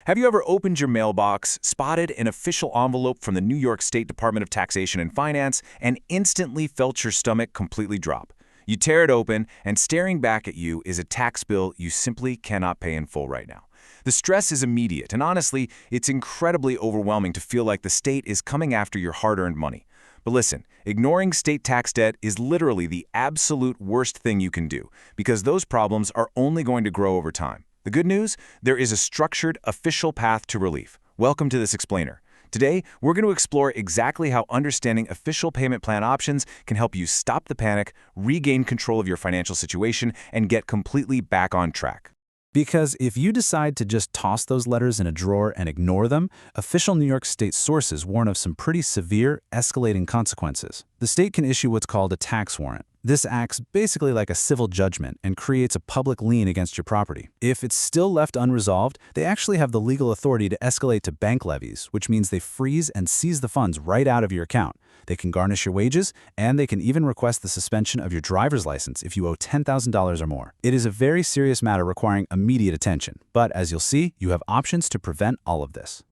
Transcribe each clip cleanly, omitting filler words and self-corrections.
Have you ever opened your mailbox, spotted an official envelope from the New York State Department of Taxation and Finance, and instantly felt your stomach completely drop? You tear it open, and staring back at you is a tax bill you simply cannot pay in full right now. The stress is immediate, and honestly, it's incredibly overwhelming to feel like the state is coming after your hard-earned money. But listen, ignoring state tax debt is literally the absolute worst thing you can do, because those problems are only going to grow over time. The good news? There is a structured, official path to relief. Welcome to this explainer. Today, we're going to explore exactly how understanding official payment plan options can help you stop the panic, regain control of your financial situation, and get completely back on track. Because if you decide to just toss those letters in a drawer and ignore them, official New York State sources warn of some pretty severe, escalating consequences. The state can issue what's called a tax warrant. This acts basically like a civil judgment and creates a public lien against your property. If it's still left unresolved, they actually have the legal authority to escalate to bank levies, which means they freeze and seize the funds right out of your account. They can garnish your wages, and they can even request the suspension of your driver's license if you owe $10,000 or more. It is a very serious matter requiring immediate attention, but as you'll see, you have options to prevent all of this.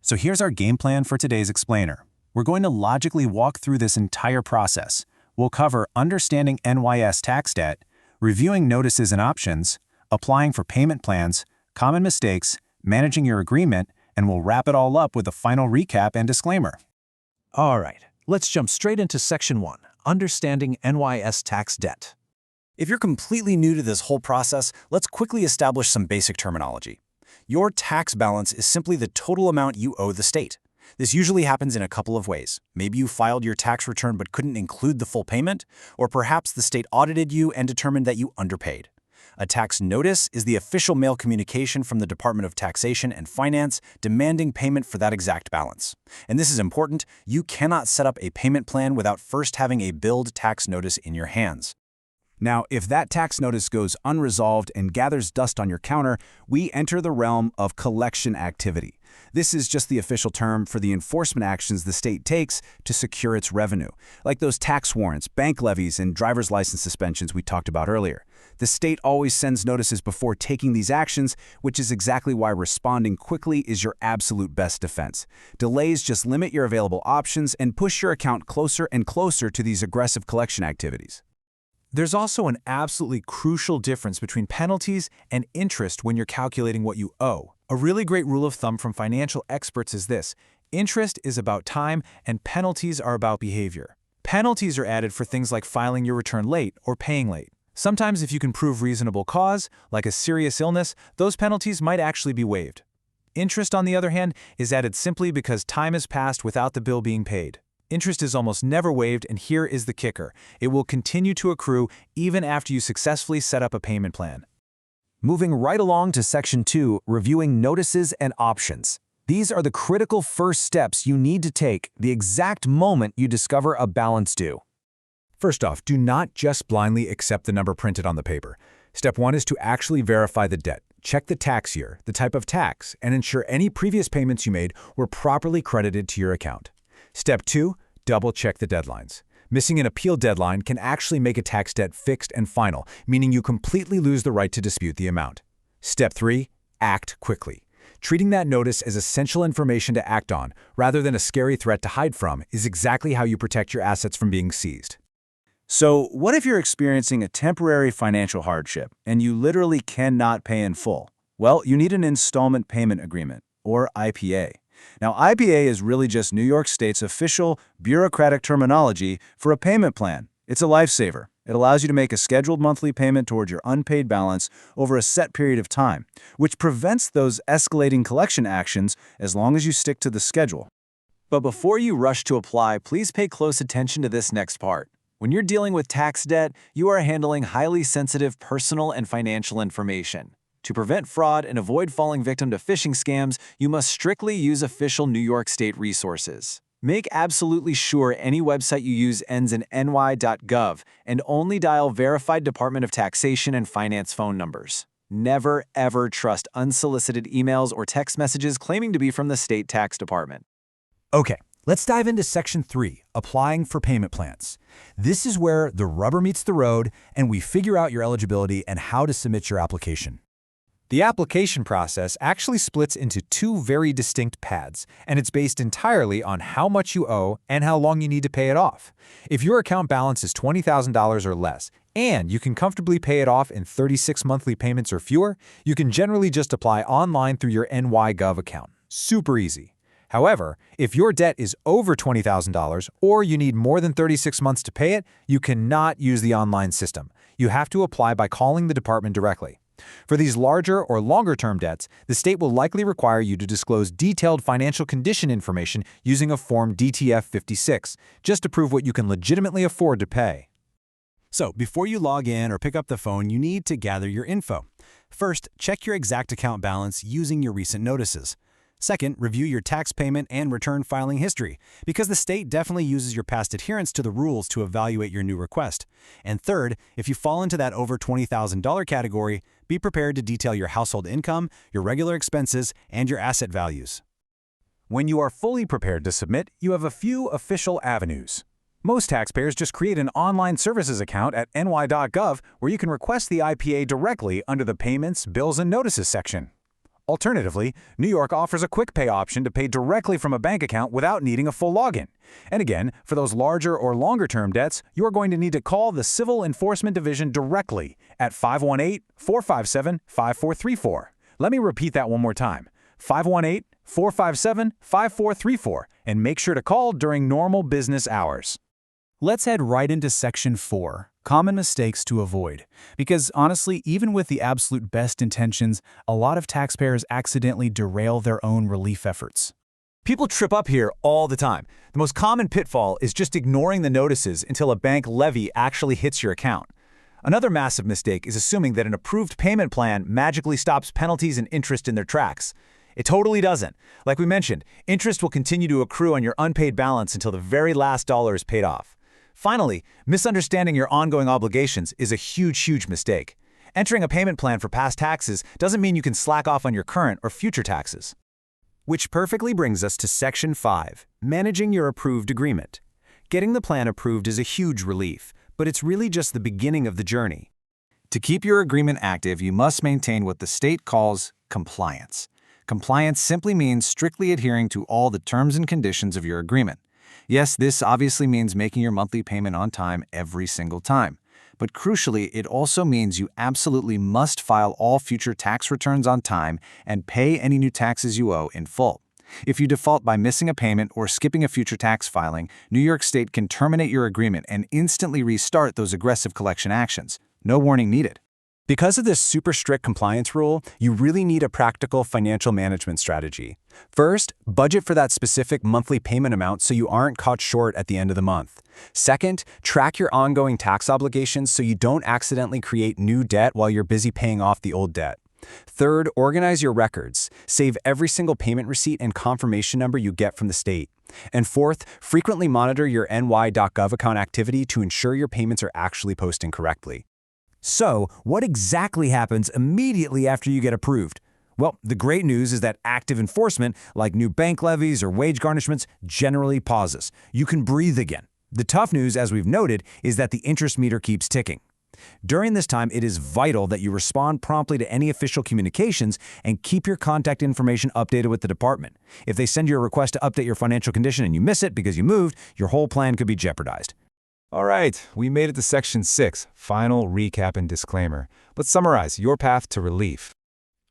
So here's our game plan for today's explainer. We're going to logically walk through this entire process. We'll cover understanding NYS tax debt, reviewing notices and options, applying for payment plans, common mistakes, managing your agreement, and we'll wrap it all up with a final recap and disclaimer. All right, let's jump straight into Section 1, Understanding NYS Tax Debt. If you're completely new to this whole process, let's quickly establish some basic terminology. Your tax balance is simply the total amount you owe the state. This usually happens in a couple of ways. Maybe you filed your tax return but couldn't include the full payment, or perhaps the state audited you and determined that you underpaid. A tax notice is the official mail communication from the Department of Taxation and Finance demanding payment for that exact balance. And this is important. You cannot set up a payment plan without first having a billed tax notice in your hands. Now, if that tax notice goes unresolved and gathers dust on your counter, we enter the realm of collection activity. This is just the official term for the enforcement actions the state takes to secure its revenue, like those tax warrants, bank levies, and driver's license suspensions we talked about earlier. The state always sends notices before taking these actions, which is exactly why responding quickly is your absolute best defense. Delays just limit your available options and push your account closer and closer to these aggressive collection activities. There's also an absolutely crucial difference between penalties and interest when you're calculating what you owe. A really great rule of thumb from financial experts is this: interest is about time and penalties are about behavior. Penalties are added for things like filing your return late or paying late. Sometimes if you can prove reasonable cause, like a serious illness, those penalties might actually be waived. Interest, on the other hand, is added simply because time has passed without the bill being paid. Interest is almost never waived, and here is the kicker. It will continue to accrue even after you successfully set up a payment plan. Moving right along to Section 2, reviewing notices and options. These are the critical first steps you need to take the exact moment you discover a balance due. First off, do not just blindly accept the number printed on the paper. Step 1 is to actually verify the debt. Check the tax year, the type of tax, and ensure any previous payments you made were properly credited to your account. Step 2, double-check the deadlines. Missing an appeal deadline can actually make a tax debt fixed and final, meaning you completely lose the right to dispute the amount. Step 3, act quickly. Treating that notice as essential information to act on, rather than a scary threat to hide from, is exactly how you protect your assets from being seized. So, what if you're experiencing a temporary financial hardship and you literally cannot pay in full? Well, you need an installment payment agreement, or IPA. Now, IPA is really just New York State's official bureaucratic terminology for a payment plan. It's a lifesaver. It allows you to make a scheduled monthly payment towards your unpaid balance over a set period of time, which prevents those escalating collection actions as long as you stick to the schedule. But before you rush to apply, please pay close attention to this next part. When you're dealing with tax debt, you are handling highly sensitive personal and financial information. To prevent fraud and avoid falling victim to phishing scams, you must strictly use official New York State resources. Make absolutely sure any website you use ends in ny.gov and only dial verified Department of Taxation and Finance phone numbers. Never, ever trust unsolicited emails or text messages claiming to be from the state tax department. Okay, let's dive into Section 3, applying for payment plans. This is where the rubber meets the road and we figure out your eligibility and how to submit your application. The application process actually splits into two very distinct paths, and it's based entirely on how much you owe and how long you need to pay it off. If your account balance is $20,000 or less, and you can comfortably pay it off in 36 monthly payments or fewer, you can generally just apply online through your NYGov account. Super easy. However, if your debt is over $20,000 or you need more than 36 months to pay it, you cannot use the online system. You have to apply by calling the department directly. For these larger or longer-term debts, the state will likely require you to disclose detailed financial condition information using a Form DTF 56, just to prove what you can legitimately afford to pay. So, before you log in or pick up the phone, you need to gather your info. First, check your exact account balance using your recent notices. Second, review your tax payment and return filing history, because the state definitely uses your past adherence to the rules to evaluate your new request. And third, if you fall into that over $20,000 category, be prepared to detail your household income, your regular expenses, and your asset values. When you are fully prepared to submit, you have a few official avenues. Most taxpayers just create an online services account at ny.gov where you can request the IPA directly under the Payments, Bills, and Notices section. Alternatively, New York offers a quick pay option to pay directly from a bank account without needing a full login. And again, for those larger or longer-term debts, you are going to need to call the Civil Enforcement Division directly at 518-457-5434. Let me repeat that one more time. 518-457-5434, and make sure to call during normal business hours. Let's head right into Section 4, Common Mistakes to Avoid. Because honestly, even with the absolute best intentions, a lot of taxpayers accidentally derail their own relief efforts. People trip up here all the time. The most common pitfall is just ignoring the notices until a bank levy actually hits your account. Another massive mistake is assuming that an approved payment plan magically stops penalties and interest in their tracks. It totally doesn't. Like we mentioned, interest will continue to accrue on your unpaid balance until the very last dollar is paid off. Finally, misunderstanding your ongoing obligations is a huge mistake. Entering a payment plan for past taxes doesn't mean you can slack off on your current or future taxes. Which perfectly brings us to Section 5, Managing Your Approved Agreement. Getting the plan approved is a huge relief, but it's really just the beginning of the journey. To keep your agreement active, you must maintain what the state calls compliance. Compliance simply means strictly adhering to all the terms and conditions of your agreement. Yes, this obviously means making your monthly payment on time every single time. But crucially, it also means you absolutely must file all future tax returns on time and pay any new taxes you owe in full. If you default by missing a payment or skipping a future tax filing, New York State can terminate your agreement and instantly restart those aggressive collection actions. No warning needed. Because of this super strict compliance rule, you really need a practical financial management strategy. First, budget for that specific monthly payment amount so you aren't caught short at the end of the month. Second, track your ongoing tax obligations so you don't accidentally create new debt while you're busy paying off the old debt. Third, organize your records. Save every single payment receipt and confirmation number you get from the state. And fourth, frequently monitor your ny.gov account activity to ensure your payments are actually posting correctly. So, what exactly happens immediately after you get approved? Well, the great news is that active enforcement, like new bank levies or wage garnishments, generally pauses. You can breathe again. The tough news, as we've noted, is that the interest meter keeps ticking. During this time, it is vital that you respond promptly to any official communications and keep your contact information updated with the department. If they send you a request to update your financial condition and you miss it because you moved, your whole plan could be jeopardized. All right, we made it to Section 6, Final Recap and Disclaimer. Let's summarize your path to relief.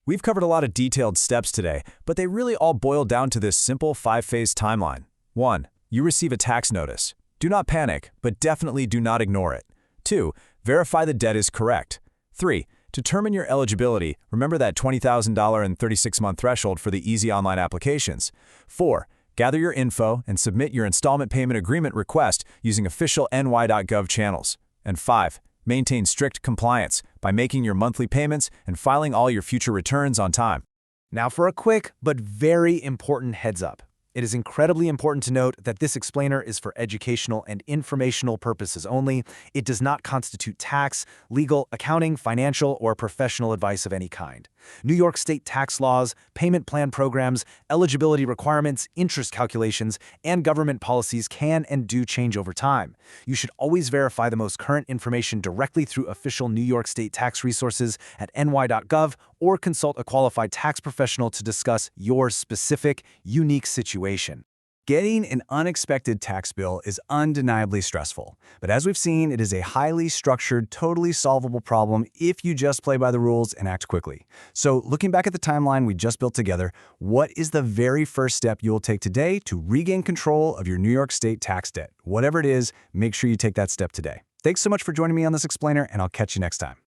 We've covered a lot of detailed steps today, but they really all boil down to this simple 5-phase timeline. 1. You receive a tax notice. Do not panic, but definitely do not ignore it. 2. Verify the debt is correct. 3. Determine your eligibility. Remember that $20,000 and 36-month threshold for the easy online applications. 4. Gather your info and submit your installment payment agreement request using official ny.gov channels. And 5. Maintain strict compliance by making your monthly payments and filing all your future returns on time. Now for a quick but very important heads up. It is incredibly important to note that this explainer is for educational and informational purposes only. It does not constitute tax, legal, accounting, financial, or professional advice of any kind. New York State tax laws, payment plan programs, eligibility requirements, interest calculations, and government policies can and do change over time. You should always verify the most current information directly through official New York State tax resources at ny.gov or consult a qualified tax professional to discuss your specific, unique situation. Getting an unexpected tax bill is undeniably stressful, but as we've seen, it is a highly structured, totally solvable problem if you just play by the rules and act quickly. So, looking back at the timeline we just built together, what is the very first step you'll take today to regain control of your New York State tax debt? Whatever it is, make sure you take that step today. Thanks so much for joining me on this explainer, and I'll catch you next time.